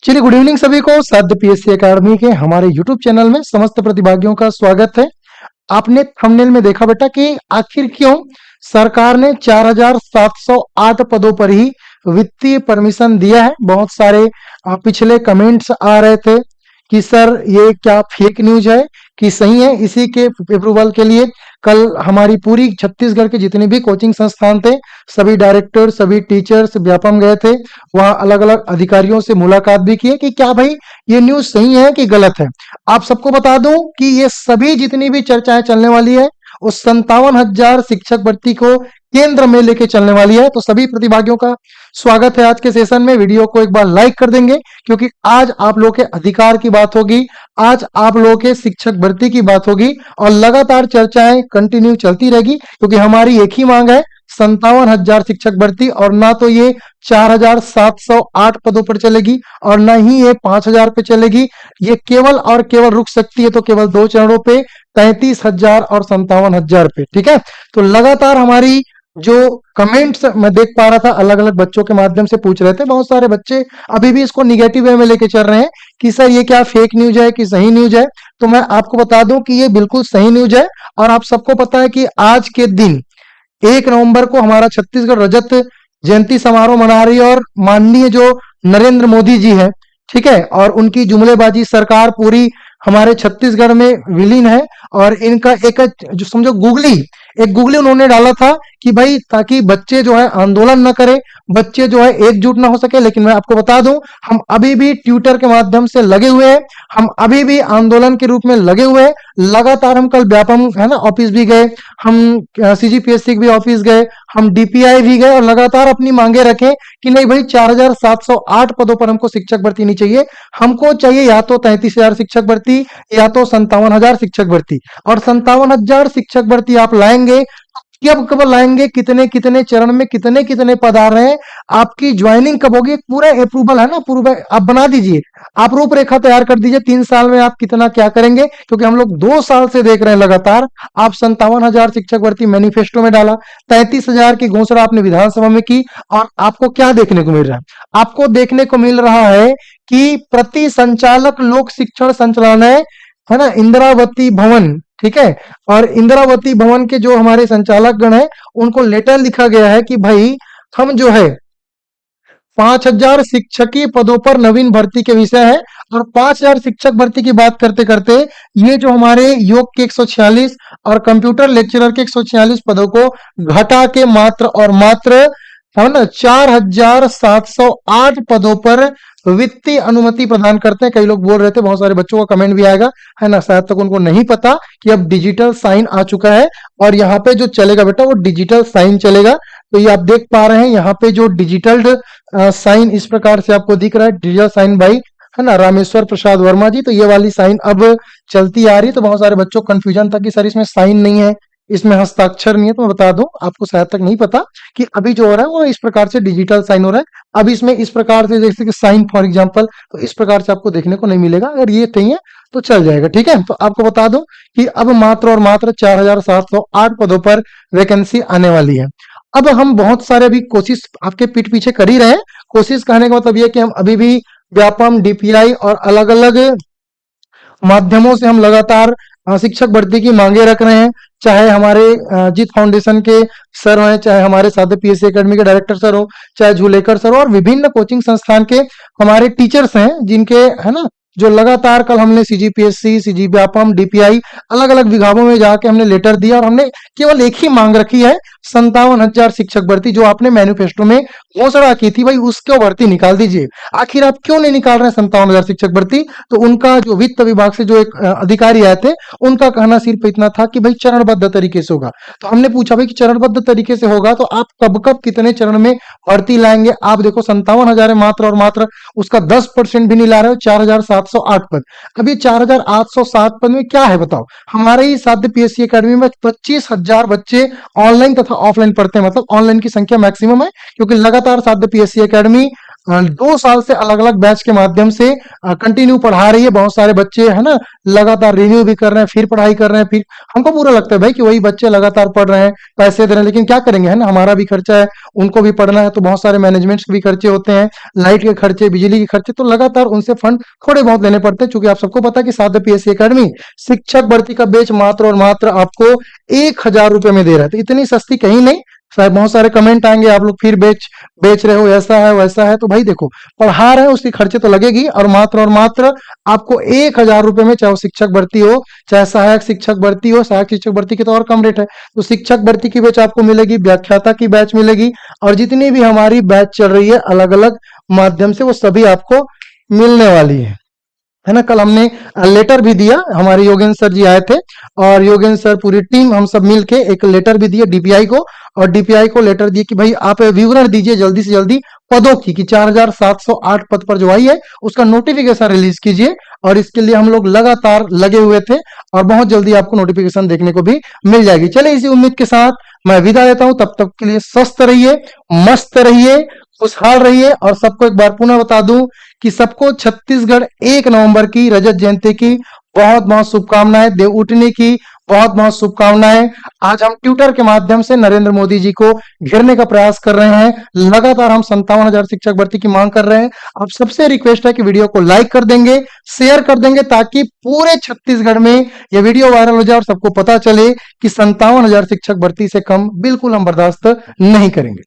चलिए, good evening सभी को। साध्य पीएससी एकेडमी के हमारे यूट्यूब चैनल में समस्त प्रतिभागियों का स्वागत है। आपने थंबनेल में देखा बेटा कि आखिर क्यों सरकार ने 4708 पदों पर ही वित्तीय परमिशन दिया है। बहुत सारे पिछले कमेंट्स आ रहे थे कि सर ये क्या फेक न्यूज है कि सही है। इसी के अप्रूवल के लिए कल हमारी पूरी छत्तीसगढ़ के जितने भी कोचिंग संस्थान थे, सभी डायरेक्टर, सभी टीचर्स व्यापम गए थे। वहां अलग अलग अधिकारियों से मुलाकात भी की है कि क्या भाई ये न्यूज सही है कि गलत है। आप सबको बता दूं कि ये सभी जितनी भी चर्चाएं चलने वाली है उस 57,000 शिक्षक भर्ती को केंद्र में लेके चलने वाली है। तो सभी प्रतिभागियों का स्वागत है आज के सेशन में। वीडियो को एक बार लाइक कर देंगे क्योंकि आज आप लोगों के अधिकार की बात होगी, आज आप लोगों के शिक्षक भर्ती की बात होगी और लगातार चर्चाएं कंटिन्यू चलती रहेगी क्योंकि हमारी एक ही मांग है 57,000 शिक्षक भर्ती। और ना तो ये 4,708 पदों पर चलेगी और ना ही ये 5,000 पे चलेगी। ये केवल और केवल रुक सकती है तो केवल दो चरणों पे, 33,000 और 57,000 पे। ठीक है, तो लगातार हमारी जो कमेंट्स मैं देख पा रहा था अलग अलग बच्चों के माध्यम से पूछ रहे थे, बहुत सारे बच्चे अभी भी इसको निगेटिव वे में लेके चल रहे हैं कि सर ये क्या फेक न्यूज है कि सही न्यूज है। तो मैं आपको बता दूं कि ये बिल्कुल सही न्यूज है। और आप सबको पता है कि आज के दिन 1 नवंबर को हमारा छत्तीसगढ़ रजत जयंती समारोह मना रही है और माननीय जो नरेंद्र मोदी जी है, ठीक है, और उनकी जुमलेबाजी सरकार पूरी हमारे छत्तीसगढ़ में विलीन है। और इनका एक जो समझो एक गूगली उन्होंने डाला था कि भाई ताकि बच्चे जो है आंदोलन न करे, बच्चे जो है एकजुट ना हो सके। लेकिन मैं आपको बता दूं हम अभी भी ट्विटर के माध्यम से लगे हुए हैं, हम अभी भी आंदोलन के रूप में लगे हुए हैं। लगातार हम कल व्यापम है ना ऑफिस भी गए, हम सीजीपीएससी भी ऑफिस गए, हम डीपीआई भी गए और लगातार अपनी मांगे रखें कि नहीं भाई 4,708 पदों पर हमको शिक्षक भर्ती नहीं चाहिए। हमको चाहिए या तो 33,000 शिक्षक भर्ती या तो 57,000 शिक्षक भर्ती। और 57,000 शिक्षक भर्ती आप लाएंगे, कब कब लाएंगे, कितने कितने चरण में कितने कितने पद आ रहे हैं, आपकी ज्वाइनिंग कब होगी, पूरा अप्रूवल है ना, पूरा आप बना दीजिए, आप रूपरेखा तैयार कर दीजिए 3 साल में आप कितना क्या करेंगे। क्योंकि हम लोग 2 साल से देख रहे हैं लगातार। आप 57,000 शिक्षक भर्ती मैनिफेस्टो में डाला, 33,000 की घोषणा आपने विधानसभा में की और आपको क्या देखने को मिल रहा है? आपको देखने को मिल रहा है कि प्रति संचालक लोक शिक्षण संचालनालय है ना, इंदिरावती भवन, ठीक है, और इंदिरावती भवन के जो हमारे संचालक गण है उनको लेटर लिखा गया है कि भाई हम जो है 5,000 शिक्षकीय पदों पर नवीन भर्ती के विषय है। और 5,000 शिक्षक भर्ती की बात करते करते ये जो हमारे योग के 146 और कंप्यूटर लेक्चरर के 146 पदों को घटा के मात्र और मात्र है ना 4,708 पदों पर वित्तीय अनुमति प्रदान करते हैं। कई लोग बोल रहे थे, बहुत सारे बच्चों का कमेंट भी आएगा है ना, शायद तक उनको नहीं पता कि अब डिजिटल साइन आ चुका है और यहाँ पे जो चलेगा बेटा वो डिजिटल साइन चलेगा। तो ये आप देख पा रहे हैं यहाँ पे जो डिजिटल साइन इस प्रकार से आपको दिख रहा है, डिजिटल साइन बाई है ना रामेश्वर प्रसाद वर्मा जी। तो ये वाली साइन अब चलती आ रही है। तो बहुत सारे बच्चों को कंफ्यूजन था कि सर इसमें साइन नहीं है, इसमें हस्ताक्षर नहीं है। तो मैं बता दूं आपको शायद तक नहीं पता कि अभी जो हो रहा है वो इस प्रकार से डिजिटल साइन हो रहा है। अब इसमें इस प्रकार से जैसे कि साइन फॉर एग्जांपल, तो इस प्रकार से आपको देखने को नहीं मिलेगा। अगर ये नहीं है तो चल जाएगा, ठीक है। तो आपको बता दूं कि अब मात्र और मात्र 4,708 पदों पर वैकेंसी आने वाली है। अब हम बहुत सारे अभी कोशिश आपके पीठ पीछे कर ही रहे हैं। कोशिश करने का मतलब ये कि हम अभी भी व्यापम, डीपीआई और अलग अलग माध्यमों से हम लगातार शिक्षक भर्ती की मांगे रख रहे हैं। चाहे हमारे जीत फाउंडेशन के सर हैं, चाहे हमारे साथ पीएससी एकेडमी के डायरेक्टर सर हो, चाहे झूलेकर सर हो, और विभिन्न कोचिंग संस्थान के हमारे टीचर्स हैं जिनके है ना जो लगातार कल हमने सीजीपीएससी, सीजी व्यापम, डीपीआई अलग अलग विभागों में जाके हमने लेटर दिया और हमने केवल एक ही मांग रखी है 57,000 शिक्षक भर्ती। जो आपने मैनिफेस्टो में घोषणा की थी भाई उसको भर्ती निकाल दीजिए। आखिर आप क्यों नहीं निकाल रहे हैं 57,000 शिक्षक भर्ती? तो उनका जो वित्त विभाग से जो एक अधिकारी आए थे उनका कहना सिर्फ इतना था कि भाई चरणबद्ध तरीके से होगा। तो हमने पूछा भाई कि चरणबद्ध तरीके से होगा तो आप कब कब कितने चरण में भर्ती लाएंगे? आप देखो 57,000 मात्र और मात्र उसका 10% भी नहीं ला रहे हो, 4,708 पद। अब ये 4,807 पद में क्या है बताओ? हमारे ही साध्य पीएससी एकेडमी में 25,000 बच्चे ऑनलाइन तथा ऑफलाइन पढ़ते हैं, मतलब ऑनलाइन की संख्या मैक्सिमम है क्योंकि लगातार साध्य पीएससी एकेडमी 2 साल से अलग अलग बैच के माध्यम से कंटिन्यू पढ़ा रही है। बहुत सारे बच्चे है ना लगातार रिव्यू भी कर रहे हैं, फिर पढ़ाई कर रहे हैं। फिर हमको बुरा लगता है भाई कि वही बच्चे लगातार पढ़ रहे हैं, पैसे दे रहे हैं, लेकिन क्या करेंगे, है ना, हमारा भी खर्चा है, उनको भी पढ़ना है, तो बहुत सारे मैनेजमेंट्स के भी खर्चे होते हैं, लाइट के खर्चे, बिजली के खर्चे, तो लगातार उनसे फंड थोड़े बहुत लेने पड़ते हैं। चूंकि आप सबको पता है कि साध्य पीएससी एकेडमी शिक्षक भर्ती का बैच मात्र और मात्र आपको 1,000 रुपए में दे रहा है, तो इतनी सस्ती कहीं नहीं। शायद बहुत सारे कमेंट आएंगे, आप लोग फिर बेच बेच रहे हो, ऐसा है वैसा है, तो भाई देखो, पढ़ा रहे हैं उसके खर्चे तो लगेगी, और मात्र आपको 1,000 रुपए में, चाहे वो शिक्षक भर्ती हो, चाहे सहायक शिक्षक भर्ती हो, सहायक शिक्षक भर्ती की तो और कम रेट है। तो शिक्षक भर्ती की बैच आपको मिलेगी, व्याख्याता की बैच मिलेगी, और जितनी भी हमारी बैच चल रही है अलग अलग माध्यम से, वो सभी आपको मिलने वाली है ना। कल हमने लेटर भी दिया, हमारे योगेंद्र सर जी आए थे, और योगेंद्र सर पूरी टीम हम सब मिलके एक लेटर भी दिए डीपीआई को, और डीपीआई को लेटर दिए कि भाई आप विवरण दीजिए जल्दी से जल्दी पदों की, कि 4,708 पद पर जो आई है उसका नोटिफिकेशन रिलीज कीजिए। और इसके लिए हम लोग लगातार लगे हुए थे, और बहुत जल्दी आपको नोटिफिकेशन देखने को भी मिल जाएगी। चलिए, इसी उम्मीद के साथ मैं विदा लेता हूं, तब तक के लिए स्वस्थ रहिए, मस्त रहिए, खुशहाल रहिए। और सबको एक बार पुनः बता दूं कि सबको छत्तीसगढ़ 1 नवंबर की रजत जयंती की बहुत बहुत शुभकामनाएं, देव उठने की बहुत बहुत शुभकामनाएं। आज हम ट्विटर के माध्यम से नरेंद्र मोदी जी को घेरने का प्रयास कर रहे हैं। लगातार हम 57,000 शिक्षक भर्ती की मांग कर रहे हैं। आप सबसे रिक्वेस्ट है कि वीडियो को लाइक कर देंगे, शेयर कर देंगे, ताकि पूरे छत्तीसगढ़ में यह वीडियो वायरल हो जाए और सबको पता चले कि 57,000 शिक्षक भर्ती से कम बिल्कुल हम बर्दाश्त नहीं करेंगे।